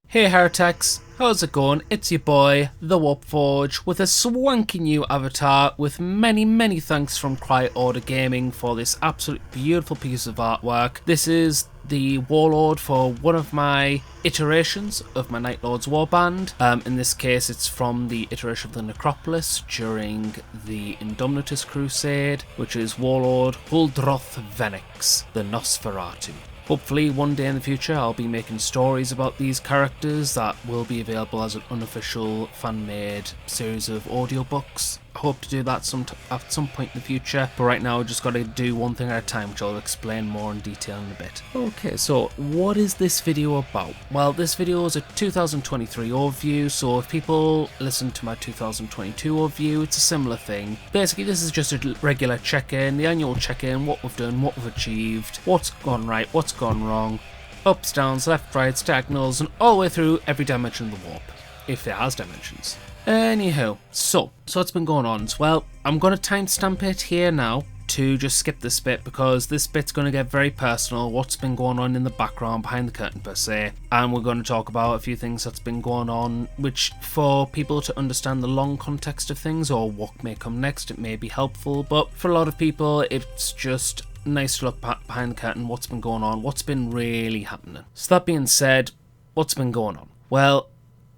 Hey Heretics, how's it going? It's your boy, the Warpforge, with a swanky new avatar with many thanks from Cry Order Gaming for this absolute beautiful piece of artwork. This is the Warlord for one of my iterations of my Night Lord's Warband. In this case it's from the iteration of the Necropolis during the Indomitus Crusade, which is Warlord Huldroth Venix, the Nosferatu. Hopefully one day in the future I'll be making stories about these characters that will be available as an unofficial fan-made series of audiobooks. I hope to do that at some point in the future, but right now I've just got to do one thing at a time, which I'll explain more in detail in a bit. Okay, so what is this video about? Well, this video is a 2023 overview, so if people listen to my 2022 overview, it's a similar thing. Basically, this is just a regular check-in, the annual check-in, what we've done, what we've achieved, what's gone right, what's gone wrong, ups, downs, left, right, diagonals, and all the way through every dimension of the warp, if it has dimensions. Anyhow, so what's been going on? Well, I'm going to timestamp it here now to just skip this bit because this bit's going to get very personal, what's been going on in the background behind the curtain per se, and we're going to talk about a few things that's been going on, which for people to understand the long context of things or what may come next, it may be helpful, but for a lot of people it's just nice to look behind the curtain, what's been going on, what's been really happening. So that being said, what's been going on? Well,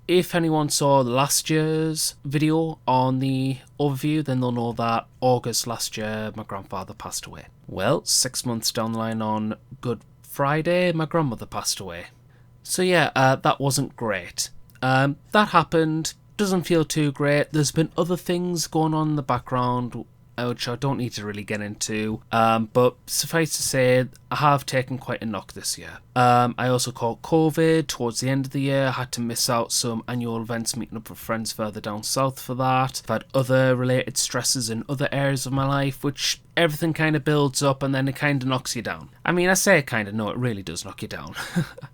if anyone saw last year's video on the overview, then they'll know that August last year, my grandfather passed away. Well, 6 months down the line on Good Friday, my grandmother passed away. So yeah, that wasn't great. That happened, doesn't feel too great. There's been other things going on in the background, which I don't need to really get into, but suffice to say, I have taken quite a knock this year. I also caught COVID towards the end of the year. I had to miss out some annual events, meeting up with friends further down south for that. I've had other related stresses in other areas of my life, which everything kind of builds up and then it kind of knocks you down. I mean, I say kind of, no, it really does knock you down.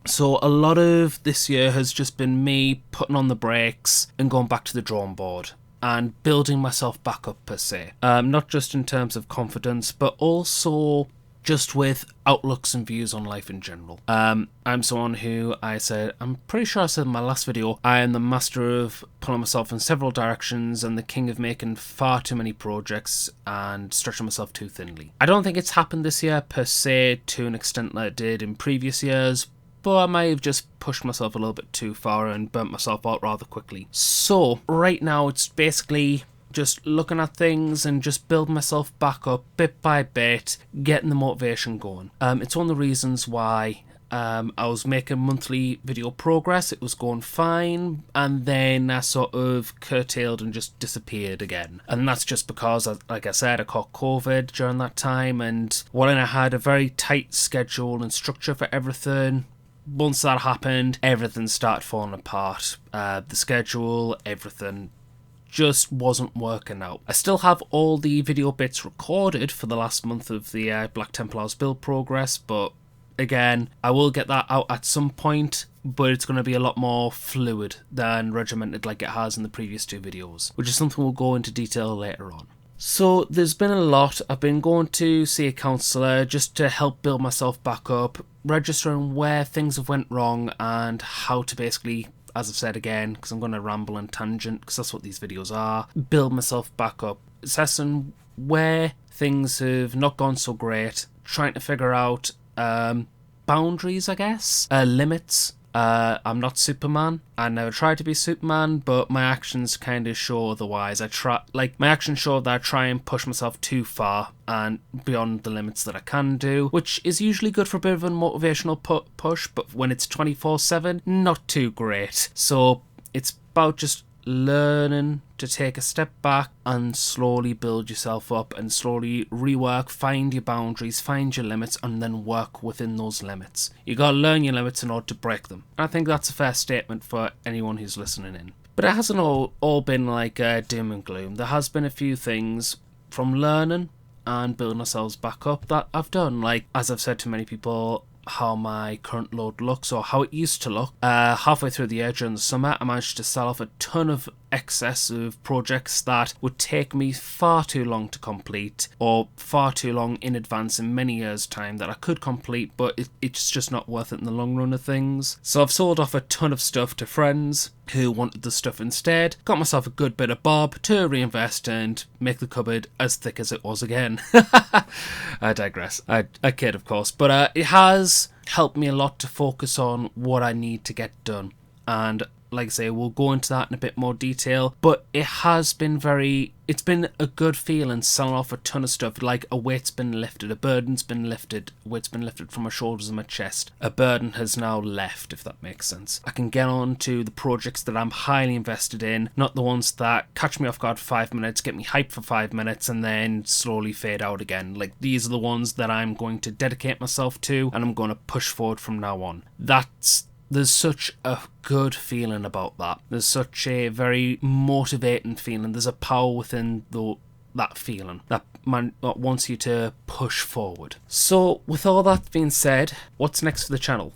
So a lot of this year has just been me putting on the brakes and going back to the drawing board and building myself back up per se. Not just in terms of confidence, but also just with outlooks and views on life in general. I'm someone who I'm pretty sure I said in my last video, I am the master of pulling myself in several directions and the king of making far too many projects and stretching myself too thinly. I don't think it's happened this year per se to an extent that it did in previous years, but I might have just pushed myself a little bit too far and burnt myself out rather quickly. So right now it's basically just looking at things and just building myself back up bit by bit, getting the motivation going. It's one of the reasons why I was making monthly video progress. It was going fine, and then I sort of curtailed and just disappeared again. And that's just because, like I said, I caught COVID during that time, and when I had a very tight schedule and structure for everything, once that happened, everything started falling apart. The schedule, everything just wasn't working out. I still have all the video bits recorded for the last month of the Black Templars build progress, but again, I will get that out at some point, but it's going to be a lot more fluid than regimented like it has in the previous two videos, which is something we'll go into detail later on. So there's been a lot. I've been going to see a counsellor just to help build myself back up, registering where things have went wrong and how to basically, as I've said again, because I'm going to ramble and tangent because that's what these videos are, build myself back up, assessing where things have not gone so great, trying to figure out boundaries, I guess, limits. I'm not Superman. I never tried to be Superman, but my actions kind of show otherwise. My actions show that I try and push myself too far and beyond the limits that I can do, which is usually good for a bit of a motivational push, but when it's 24/7, not too great. So it's about just learning to take a step back and slowly build yourself up and slowly rework, find your boundaries, find your limits, and then work within those limits. You gotta learn your limits in order to break them. I think that's a fair statement for anyone who's listening in. But it hasn't all been like doom and gloom. There has been a few things from learning and building ourselves back up that I've done. Like, as I've said to many people, how my current load looks, or how it used to look. Halfway through the year during the summer, I managed to sell off a ton of excess of projects that would take me far too long to complete, or far too long in advance in many years' time that I could complete, but it's just not worth it in the long run of things. So I've sold off a ton of stuff to friends who wanted the stuff instead, got myself a good bit of bob to reinvest and make the cupboard as thick as it was again. I digress. I kid, of course, but it has helped me a lot to focus on what I need to get done. And like I say, we'll go into that in a bit more detail, but it's been a good feeling selling off a ton of stuff. Like a weight's been lifted, a burden's been lifted, a weight's been lifted from my shoulders and my chest. A burden has now left, if that makes sense. I can get on to the projects that I'm highly invested in, not the ones that catch me off guard for 5 minutes, get me hyped for 5 minutes, and then slowly fade out again. Like, these are the ones that I'm going to dedicate myself to, and I'm going to push forward from now on. There's such a good feeling about that. There's such a very motivating feeling. There's a power within that feeling that wants you to push forward. So with all that being said, what's next for the channel?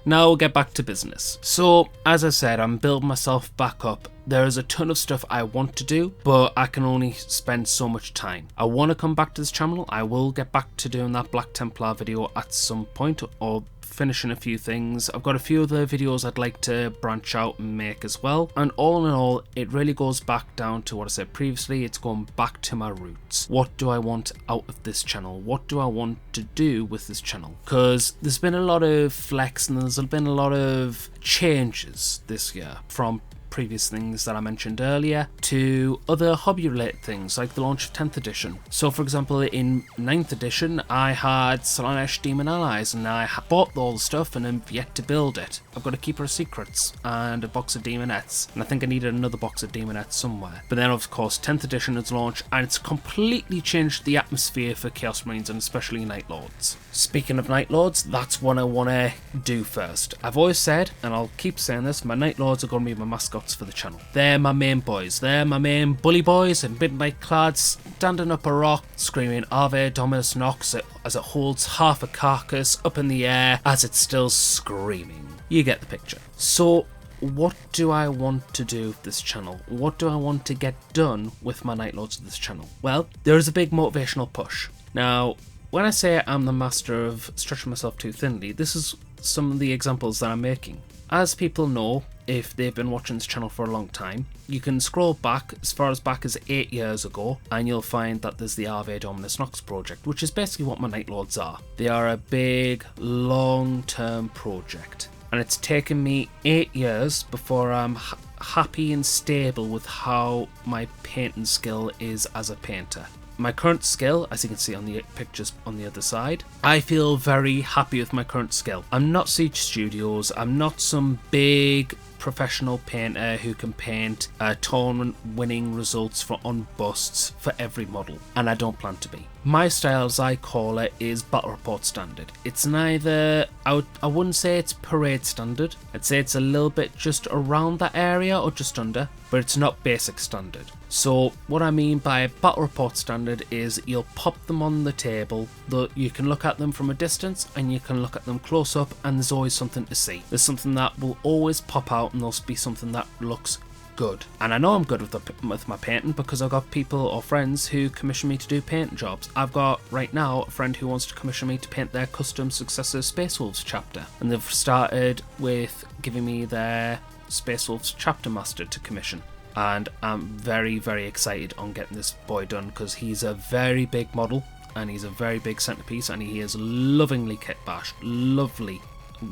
Now we'll get back to business. So as I said, I'm building myself back up. There is a ton of stuff I want to do, but I can only spend so much time. I want to come back to this channel. I will get back to doing that Black Templar video at some point, or finishing a few things. I've got a few other videos I'd like to branch out and make as well. And all in all, it really goes back down to what I said previously. It's going back to my roots. What do I want out of this channel? What do I want to do with this channel? Because there's been a lot of flex and there's been a lot of changes this year, from previous things that I mentioned earlier to other hobby related things like the launch of 10th edition. So for example, in 9th edition I had Slanesh Demon Allies and I bought all the stuff and am yet to build it. I've got a Keeper of Secrets and a box of Demonettes, and I think I needed another box of Demonettes somewhere. But then of course 10th edition has launched and it's completely changed the atmosphere for Chaos Marines and especially Night Lords. Speaking of Night Lords, that's what I want to do first. I've always said, and I'll keep saying this, my Night Lords are going to be my mascots for the channel. They're my main boys. They're my main bully boys in midnight clad, standing up a rock, screaming Ave Dominus Nox as it holds half a carcass up in the air as it's still screaming. You get the picture. So what do I want to do with this channel? What do I want to get done with my Night Lords of this channel? Well, there is a big motivational push. Now, when I say I'm the master of stretching myself too thinly, this is some of the examples that I'm making. As people know, if they've been watching this channel for a long time, you can scroll back as far back as 8 years ago and you'll find that there's the Ave Dominus Nox project, which is basically what my Night Lords are. They are a big, long-term project. And it's taken me 8 years before I'm happy and stable with how my painting skill is as a painter. My current skill, as you can see on the pictures on the other side, I feel very happy with my current skill. I'm not Siege Studios, I'm not some big professional painter who can paint tournament winning results on busts for every model, and I don't plan to be. My style, as I call it, is battle report standard. It's neither, I wouldn't say it's parade standard, I'd say it's a little bit just around that area or just under, but it's not basic standard. So what I mean by battle report standard is you'll pop them on the table, you can look at them from a distance and you can look at them close up, and there's always something to see. There's something that will always pop out and there'll be something that looks good. And I know I'm good with my painting because I've got people or friends who commission me to do paint jobs. I've got right now a friend who wants to commission me to paint their custom Successor Space Wolves chapter, and they've started with giving me their Space Wolves chapter master to commission. And I'm very, very excited on getting this boy done because he's a very big model and he's a very big centerpiece and he is lovingly kit bashed. Lovely.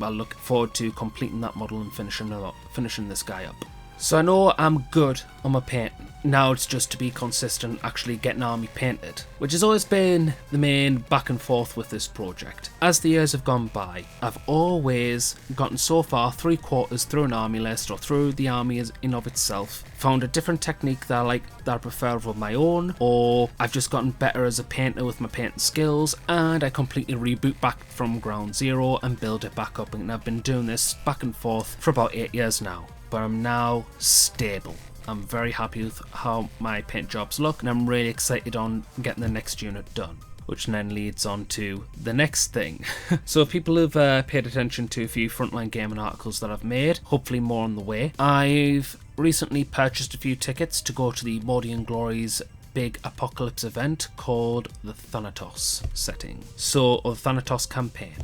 I look forward to completing that model and finishing this guy up. So I know I'm good on my painting. Now it's just to be consistent, actually getting army painted, which has always been the main back and forth with this project. As the years have gone by, I've always gotten so far 3/4 through an army list or through the army in of itself, found a different technique that I prefer of my own, or I've just gotten better as a painter with my painting skills and I completely reboot back from ground zero and build it back up, and I've been doing this back and forth for about 8 years now. But I'm now stable. I'm very happy with how my paint jobs look and I'm really excited on getting the next unit done. which then leads on to the next thing. So if people have paid attention to a few Frontline Gaming articles that I've made, hopefully more on the way, I've recently purchased a few tickets to go to the Morty and Glory's big apocalypse event called the Thanatos setting, or Thanatos campaign,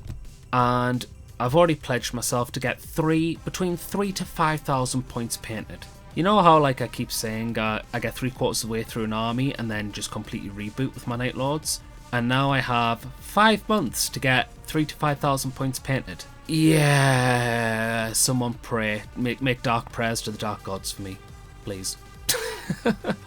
and I've already pledged myself to get between 3,000 to 5,000 points painted. You know how I keep saying I get 3/4 of the way through an army and then just completely reboot with my Night Lords, and now I have 5 months to get 3,000 to 5,000 points painted. Yeah, someone pray, make dark prayers to the dark gods for me, please.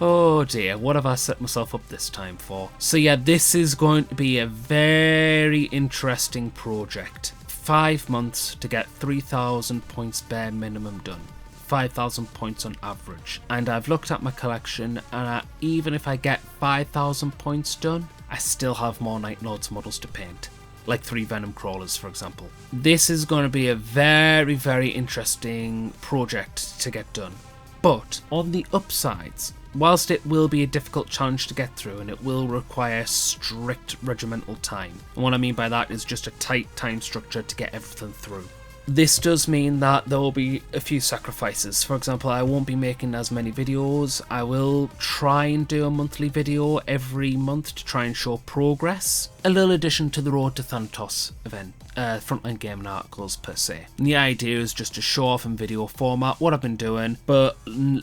Oh dear, what have I set myself up this time for? So yeah, this is going to be a very interesting project. 5 months to get 3,000 points bare minimum done. 5,000 points on average. And I've looked at my collection, and even if I get 5,000 points done, I still have more Night Lords models to paint. Like 3 Venom Crawlers, for example. This is going to be a very, very interesting project to get done. But on the upsides, whilst it will be a difficult challenge to get through and it will require strict regimental time, and what I mean by that is just a tight time structure to get everything through, this does mean that there will be a few sacrifices. For example, I won't be making as many videos. I will try and do a monthly video every month to try and show progress. A little addition to the Road to Thanatos event, Frontline Gaming articles per se. And the idea is just to show off in video format what I've been doing, but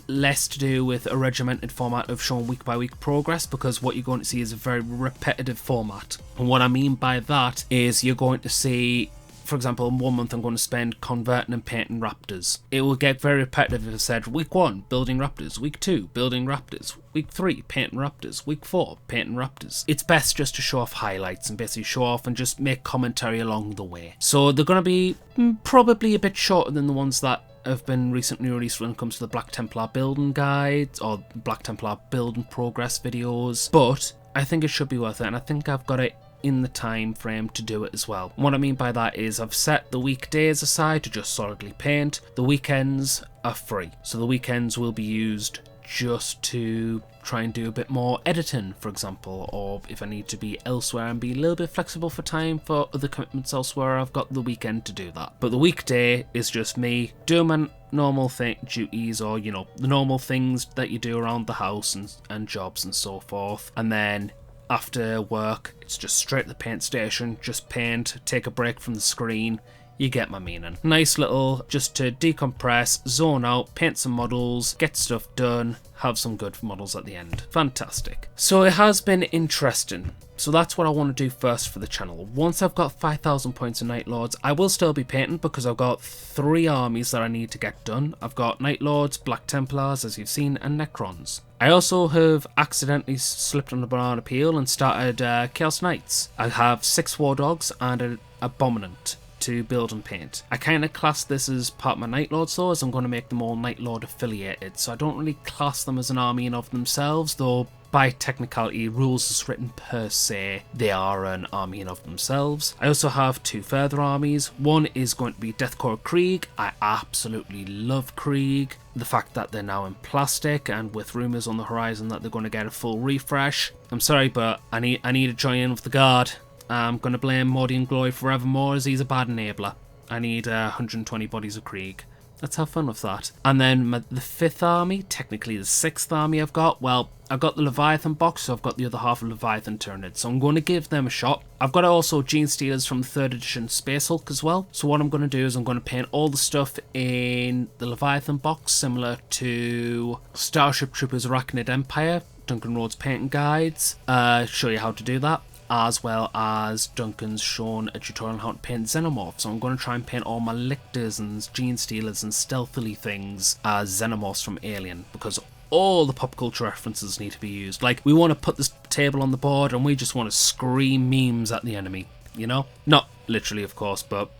less to do with a regimented format of showing week by week progress, because what you're going to see is a very repetitive format. And what I mean by that is you're going to see, for example, in 1 month I'm going to spend converting and painting raptors. It will get very repetitive if I said week 1 building raptors, week 2 building raptors, week 3 painting raptors, week 4 painting raptors. It's best just to show off highlights and basically show off and just make commentary along the way. So they're going to be probably a bit shorter than the ones that have been recently released when it comes to the Black Templar building guides or Black Templar build and progress videos, but I think it should be worth it, and I think I've got it in the time frame to do it as well. And what I mean by that is I've set the weekdays aside to just solidly paint. The weekends are free, so the weekends will be used just to try and do a bit more editing, for example, or if I need to be elsewhere and be a little bit flexible for time for other commitments elsewhere, I've got the weekend to do that. But the weekday is just me doing my normal duties, or the normal things that you do around the house and jobs and so forth, and then after work, it's just straight to the paint station, just paint, take a break from the screen. You get my meaning. Nice little, just to decompress, zone out, paint some models, get stuff done, have some good models at the end. Fantastic. So it has been interesting. So that's what I want to do first for the channel. Once I've got 5,000 points in Night Lords, I will still be painting because I've got 3 armies that I need to get done. I've got Night Lords, Black Templars, as you've seen, and Necrons. I also have accidentally slipped on the banana peel and started Chaos Knights. I have 6 War Dogs and an Abominant to build and paint. I kind of class this as part of my Night Lords though, as I'm going to make them all Night Lord affiliated, so I don't really class them as an army in of themselves, though by technicality, rules as written per se, they are an army in of themselves. I also have 2 further armies. One is going to be Deathcore Krieg. I absolutely love Krieg. The fact that they're now in plastic and with rumours on the horizon that they're going to get a full refresh. I'm sorry, but I need to join in with the guard. I'm going to blame Morty and Glory forevermore as he's a bad enabler. I need 120 bodies of Krieg. Let's have fun with that. And then the 5th army, technically the 6th army I've got, well, I've got the Leviathan box, so I've got the other half of Leviathan Tyranids, so I'm going to give them a shot. I've got also Gene Stealers from the 3rd edition Space Hulk as well, so what I'm going to do is I'm going to paint all the stuff in the Leviathan box, similar to Starship Troopers Arachnid Empire, Duncan Rhodes painting guides, show you how to do that. As well as Duncan's shown a tutorial on how to paint Xenomorphs. So I'm going to try and paint all my Lictors and Gene Stealers and stealthily things as Xenomorphs from Alien, because all the pop culture references need to be used. Like, we want to put this table on the board and we just want to scream memes at the enemy, you know? Not literally, of course, but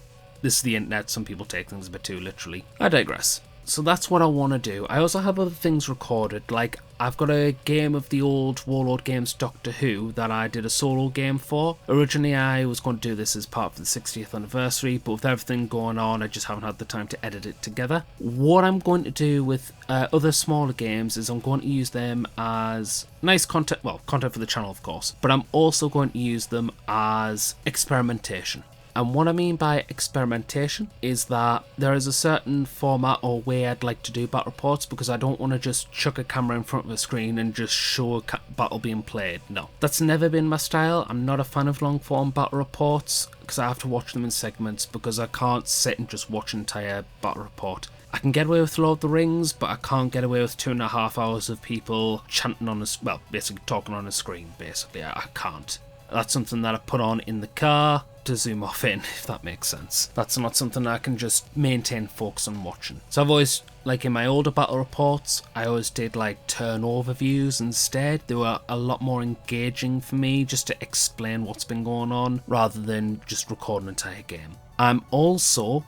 this is the internet, some people take things a bit too literally. I digress. So that's what I want to do. I also have other things recorded, like I've got a game of the old Warlord Games Doctor Who that I did a solo game for. Originally I was going to do this as part of the 60th anniversary, but with everything going on I just haven't had the time to edit it together. What I'm going to do with other smaller games is I'm going to use them as nice content, well, content for the channel of course, but I'm also going to use them as experimentation. And what I mean by experimentation is that there is a certain format or way I'd like to do battle reports, because I don't want to just chuck a camera in front of a screen and just show a battle being played. No, that's never been my style. I'm not a fan of long form battle reports because I have to watch them in segments, because I can't sit and just watch an entire battle report. I can get away with Lord of the Rings, but I can't get away with 2.5 hours of people chanting on basically talking on a screen, basically. I can't. That's something that I put on in the car to zoom off in, if that makes sense. That's not something I can just maintain focus on watching. So I've always, like in my older battle reports, I always did like turn overviews instead. They were a lot more engaging for me, just to explain what's been going on rather than just record an entire game. I'm also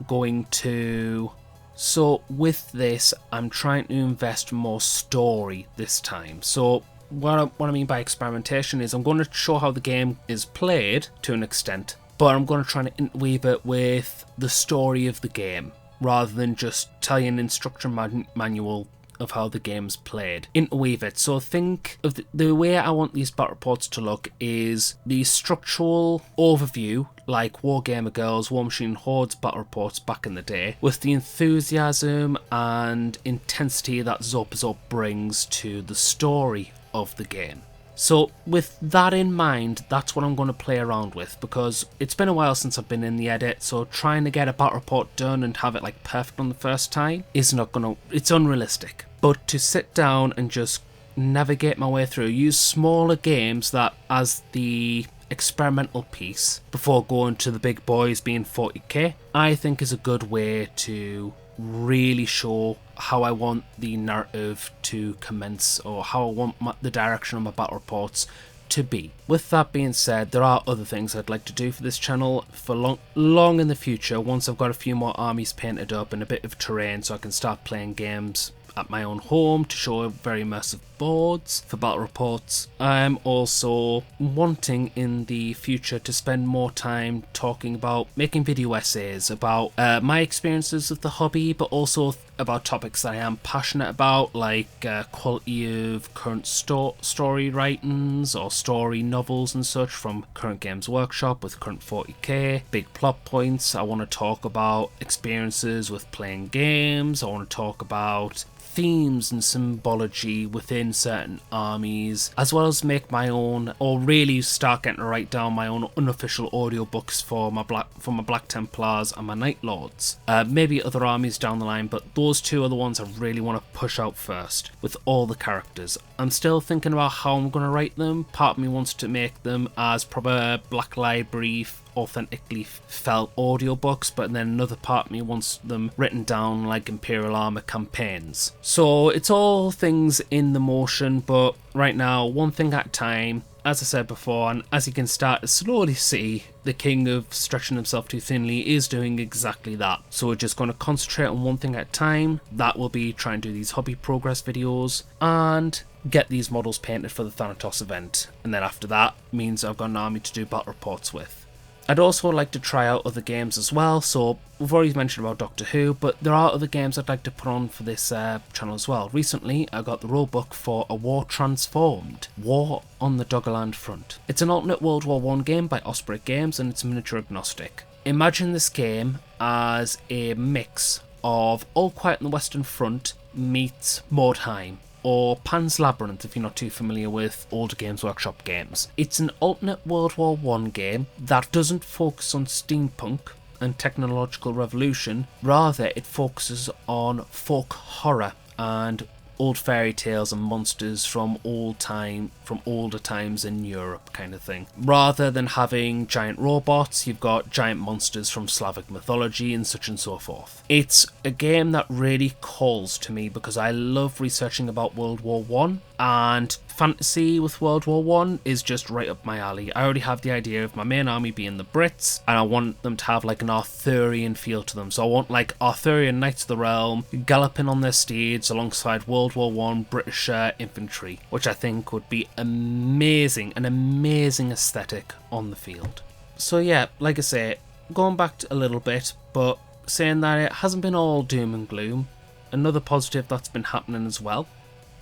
going to... So with this, I'm trying to invest more story this time. So what I mean by experimentation is I'm going to show how the game is played to an extent, but I'm going to try to interweave it with the story of the game rather than just tell you an instruction manual of how the game's played. Interweave it. So think of the way I want these battle reports to look is the structural overview, like Wargamer Girls, War Machine Hordes battle reports back in the day, with the enthusiasm and intensity that Zorp brings to the story of the game. So with that in mind, that's what I'm going to play around with, because it's been a while since I've been in the edit, so trying to get a battle report done and have it like perfect on the first time is not gonna, it's unrealistic. But to sit down and just navigate my way through, use smaller games that as the experimental piece before going to the big boys being 40k, I think is a good way to really show how I want the narrative to commence, or how I want the direction of my battle reports to be. With that being said, there are other things I'd like to do for this channel for long in the future, once I've got a few more armies painted up and a bit of terrain, so I can start playing games at my own home to show very immersive boards for battle reports. I'm also wanting in the future to spend more time talking about making video essays about my experiences with the hobby, but also about topics that I am passionate about, like quality of current story writings or story novels and such from current Games Workshop with current 40k, big plot points. I want to talk about experiences with playing games. I want to talk about themes and symbology within certain armies, as well as make my own, or really start getting to write down my own unofficial audiobooks for my Black Templars and my Night Lords. Maybe other armies down the line, but those two are the ones I really want to push out first with all the characters. I'm still thinking about how I'm going to write them. Part of me wants to make them as proper Black Library authentically felt audiobooks, but then another part of me wants them written down like Imperial Armor campaigns. So it's all things in the motion, but right now, one thing at a time. As I said before, and as you can start to slowly see, the king of stretching himself too thinly is doing exactly that. So we're just going to concentrate on one thing at a time. That will be try and do these hobby progress videos and get these models painted for the Thanatos event. And then after that means I've got an army to do battle reports with. I'd also like to try out other games as well, so we've already mentioned about Doctor Who, but there are other games I'd like to put on for this channel as well. Recently, I got the rulebook for A War Transformed, War on the Doggerland Front. It's an alternate World War I game by Osprey Games, and it's miniature agnostic. Imagine this game as a mix of All Quiet on the Western Front meets Mordheim, or Pan's Labyrinth if you're not too familiar with older Games Workshop games. It's an alternate World War I game that doesn't focus on steampunk and technological revolution, rather it focuses on folk horror and old fairy tales and monsters from older times in Europe kind of thing. Rather than having giant robots, you've got giant monsters from Slavic mythology and such and so forth. It's a game that really calls to me because I love researching about World War One, and fantasy with World War One is just right up my alley. I already have the idea of my main army being the Brits, and I want them to have like an Arthurian feel to them. So I want like Arthurian Knights of the Realm galloping on their steeds alongside World War One British infantry, which I think would be amazing, an amazing aesthetic on the field. So yeah, like I say, going back a little bit, but saying that it hasn't been all doom and gloom. Another positive that's been happening as well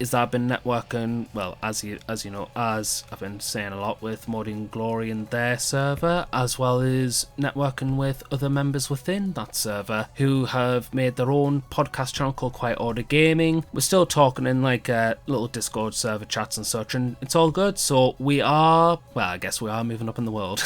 is that I've been networking, well, as you know, as I've been saying a lot with Modding Glory and their server, as well as networking with other members within that server who have made their own podcast channel called Quiet Order Gaming. We're still talking in like little Discord server chats and such, and it's all good. So we are, well, I guess we are moving up in the world.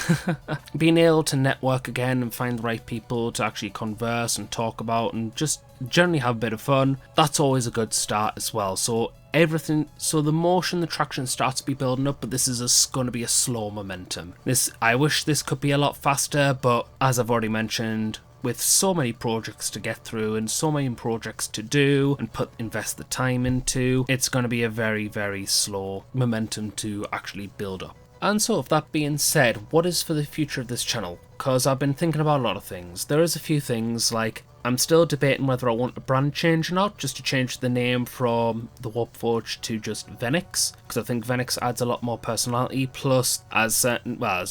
Being able to network again and find the right people to actually converse and talk about and just generally have a bit of fun, that's always a good start as well. So the motion, the traction starts to be building up, but this is going to be a slow momentum. I wish this could be a lot faster, but as I've already mentioned, with so many projects to get through and so many projects to do and invest the time into, it's going to be a very, very slow momentum to actually build up. And so with that being said, what is for the future of this channel? Because I've been thinking about a lot of things. There is a few things, like I'm still debating whether I want a brand change or not, just to change the name from the Warpforged to just Venix, because I think Venix adds a lot more personality. Plus, as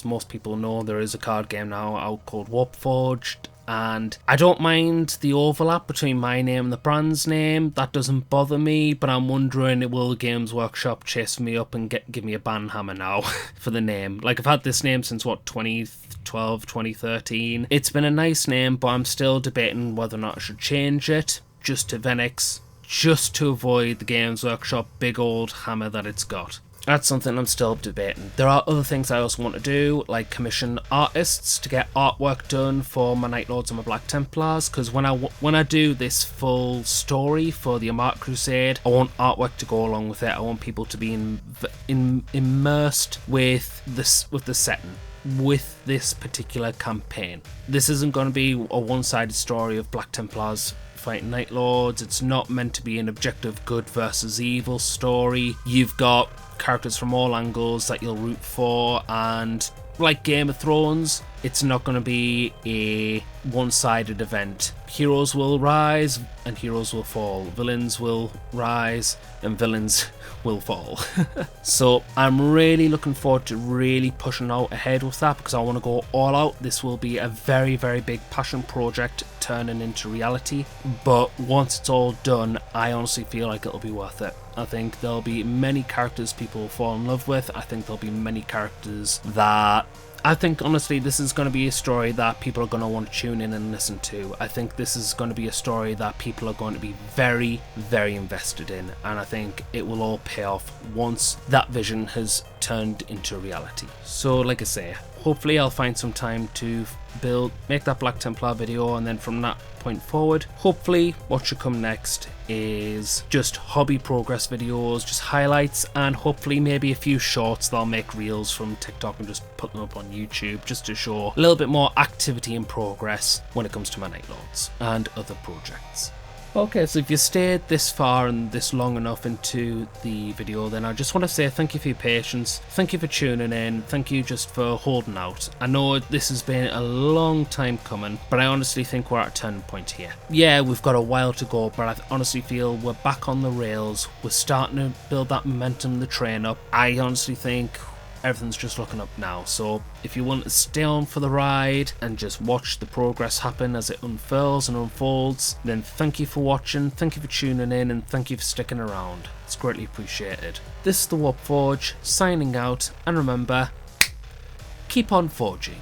most people know, there is a card game now out called Warpforged, and I don't mind the overlap between my name and the brand's name. That doesn't bother me, but I'm wondering, will Games Workshop chase me up and give me a banhammer now for the name? Like, I've had this name since, 2012, 2013. It's been a nice name, but I'm still debating whether or not I should change it just to Venix, just to avoid the Games Workshop big old hammer that it's got. That's something I'm still debating. There are other things I also want to do, like commission artists to get artwork done for my Night Lords and my Black Templars, because when I do this full story for the Amark Crusade, I want artwork to go along with it. I want people to be immersed with the setting, with this particular campaign. This isn't going to be a one-sided story of Black Templars fighting Night Lords. It's not meant to be an objective good versus evil story. You've got characters from all angles that you'll root for, and like Game of Thrones, it's not going to be a one-sided event. Heroes will rise and heroes will fall. Villains will rise and villains will fall. So I'm really looking forward to really pushing out ahead with that, because I want to go all out. This will be a very, very big passion project turning into reality, but once it's all done, I honestly feel like it'll be worth it. I think there'll be many characters people will fall in love with. I think there'll be many characters that I think, honestly, this is going to be a story that people are going to want to tune in and listen to. I think this is going to be a story that people are going to be very, very invested in, and I think it will all pay off once that vision has turned into reality. So, like I say, hopefully I'll find some time to make that Black Templar video, and then from that point forward, hopefully what should come next is just hobby progress videos, just highlights, and hopefully maybe a few shorts that I'll make reels from TikTok and just put them up on YouTube, just to show a little bit more activity and progress when it comes to my Night Lords and other projects. Okay, so if you stayed this far and this long enough into the video, then I just want to say thank you for your patience, thank you for tuning in, thank you just for holding out. I know this has been a long time coming, but I honestly think we're at a turning point here. Yeah, we've got a while to go, but I honestly feel we're back on the rails, we're starting to build that momentum, the train up. I honestly think everything's just looking up now. So if you want to stay on for the ride and just watch the progress happen as it unfurls and unfolds, then thank you for watching, thank you for tuning in, and thank you for sticking around. It's greatly appreciated. This is the Warpforge signing out, and remember, keep on forging.